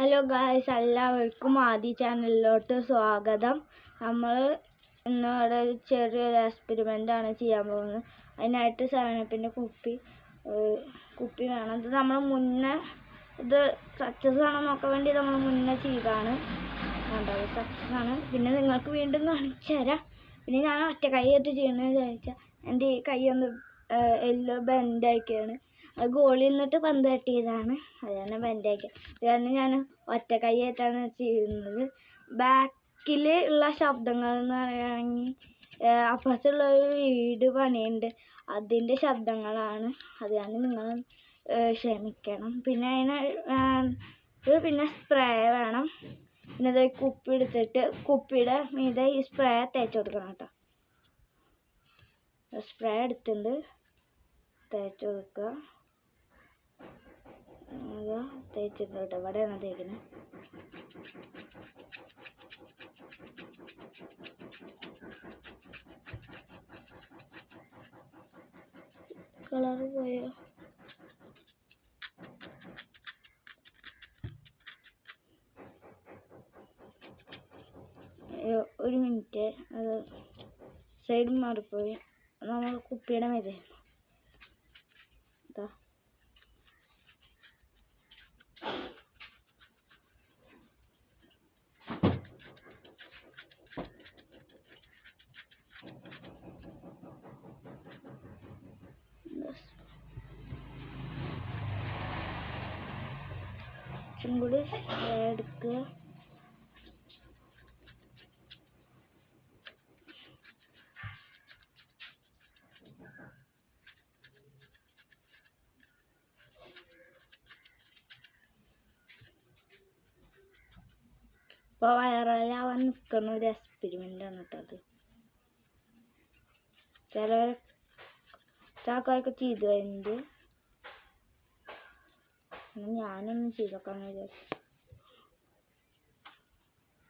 Hello guys, എല്ലാവർക്കും ആദി ചാനലിലോട്ട് സ്വാഗതം. നമ്മൾ ഇന്നിവിടെ ചെറിയൊരു എക്സ്പെരിമെൻ്റ് ആണ് ചെയ്യാൻ പോകുന്നത്. അതിനായിട്ട് 7up കുപ്പി വേണം. ഇത് നമ്മൾ മുന്നേ ഇത് സക്സസ് ആണോ നോക്കാൻ വേണ്ടി നമ്മൾ മുന്നേ ചെയ്താണ്. സക്സസ് ആണ്. പിന്നെ നിങ്ങൾക്ക് വീണ്ടും കാണിച്ചു തരാം. പിന്നെ ഞാൻ ഒറ്റ കൈയായിട്ട് ചെയ്യണമെന്ന് വിചാരിച്ചാൽ എൻ്റെ ഈ കൈ ഒന്ന് എല്ലോ ബെൻഡാക്കിയാണ്. അത് ഗോളിൽ നിന്നിട്ട് പന്ത് തട്ടിയതാണ്. അതാണ് ബെൻഡാക്കിയത്. അത് കാരണം ഞാൻ ഒറ്റ കൈയായിട്ടാണ് ചെയ്യുന്നത്. ബാക്കിൽ ഉള്ള ശബ്ദങ്ങൾ എന്ന് പറയുകയാണെങ്കിൽ അപ്പുറത്തുള്ള ഒരു വീട് പണിയുണ്ട്, അതിൻ്റെ ശബ്ദങ്ങളാണ്. അത് കാരണം നിങ്ങൾ ക്ഷമിക്കണം. പിന്നെ പിന്നെ സ്പ്രേ വേണം. പിന്നെ അത് കുപ്പി എടുത്തിട്ട് കുപ്പിയുടെ മീതെ ഈ സ്പ്രേ തേച്ച് കൊടുക്കണം കേട്ടോ. സ്പ്രേ എടുത്തിട്ടുണ്ട്, തേച്ച് കൊടുക്കുക. തേച്ചിട്ടുണ്ട് കേട്ടോ. ഇവിടെയാണ് തേക്കുന്നത്. കളറ് പോയോ? ഒരു മിനിറ്റ്, അത് സൈഡ് മാറിപ്പോയി. നമ്മൾ കുപ്പിയുടെ മീതെ ഇതാ കുറച്ചും കൂടി എടുക്കുക. ഇപ്പോൾ വൈറലാവാൻ നിൽക്കുന്ന ഒരു എക്സ്പെരിമെൻ്റ് ആണ് കേട്ടോ അത്. ചില ആൾക്കാരൊക്കെ ചെയ്തു കഴിഞ്ഞിട്ട് ഞാനൊന്നും ചെയ്തോക്കാന്ന് വിചാരിച്ചു.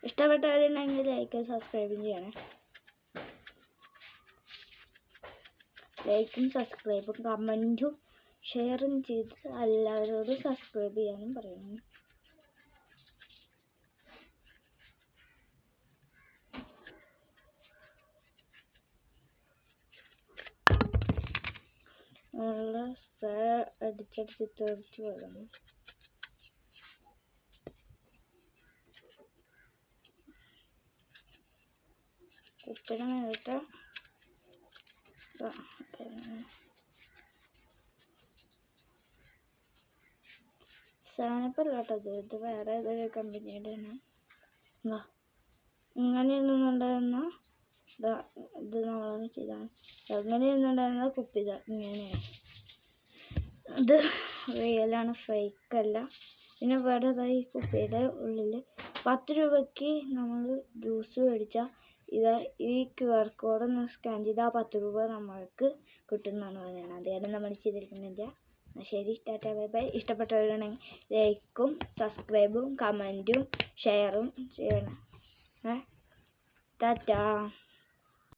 ഇഷ്ടപ്പെട്ടവരുണ്ടെങ്കിൽ ലൈക്കും സബ്സ്ക്രൈബും ചെയ്യണേ. ലൈക്കും സബ്സ്ക്രൈബും കമൻറ്റും ഷെയറും ചെയ്ത് എല്ലാവരോടും സബ്സ്ക്രൈബ് ചെയ്യാനും പറയുന്നു. നല്ല സ്പ്രേ അടിച്ചടിച്ച് തെറിച്ച് വരണം. കുപ്പിയുടെ മേലിട്ട് സാധനപ്പല്ല കേട്ടോ, ഇത് വേറെ ഏതൊരു കമ്പനിയുടെ ആണ്. ഇങ്ങനെ ഇരുന്നുണ്ടായിരുന്ന ഇത് നമ്മളൊന്ന് ചെയ്താണ്. എങ്ങനെ ഇരുന്നുണ്ടായിരുന്ന കുപ്പി ഇങ്ങനെയാണ്. ഇത് റിയലാണ്, ഫേക്ക് അല്ല. പിന്നെ വേറെ ഈ കുപ്പിയുടെ ഉള്ളിൽ 10 രൂപയ്ക്ക് നമ്മൾ ജ്യൂസ് മേടിച്ചാൽ ഈ QR കോഡ് ഒന്ന് സ്കാൻ ചെയ്താൽ 10 രൂപ നമ്മൾക്ക് കിട്ടുന്നതാണ് പറയുന്നത്. അതാണ് നമ്മൾ ചെയ്തിരിക്കുന്നത്. ശരി, ടാറ്റ ബൈ ബൈ. ഇഷ്ടപ്പെട്ടവരാണെങ്കിൽ ലൈക്കും സബ്സ്ക്രൈബും കമൻറ്റും ഷെയറും ചെയ്യണം. ടാറ്റ.